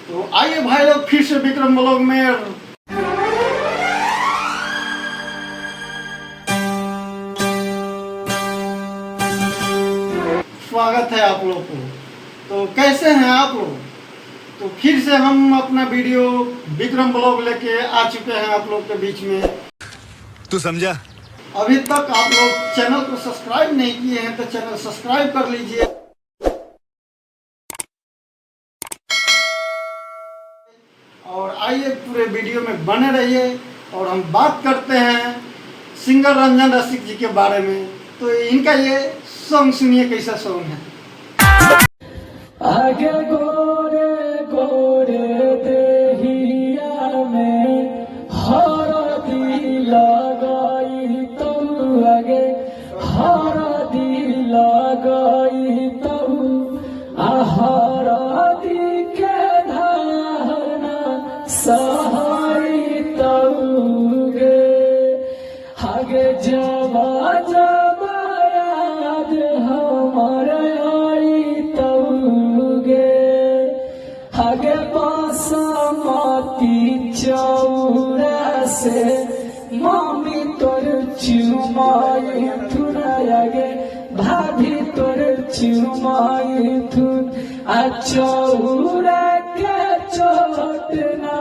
तो आइए भाई लोग फिर से विक्रम ब्लॉग में स्वागत है आप लोग को। तो कैसे हैं आप लोग? तो फिर से हम अपना वीडियो विक्रम ब्लॉग लेके आ चुके हैं आप लोग के बीच में। तू समझा? अभी तक आप लोग चैनल को सब्सक्राइब नहीं किए हैं तो चैनल सब्सक्राइब कर लीजिए और आइए पूरे वीडियो में बने रहिए। और हम बात करते हैं सिंगर रंजन रसिक जी के बारे में। तो इनका ये सॉन्ग सुनिए, कैसा सॉन्ग है। आगे गोरे गोरे देहिया में हरदी लगाई तू, आगे हरदी लगाई तू, हरदी के धाना सहाई तू गे, आगे जमा जमा याद हमारे आगे बासमती चौरा से मामी तोर चुमाई थुन, आगे भाभी तोर चुमाई थुन, आ चौरा के चोट ना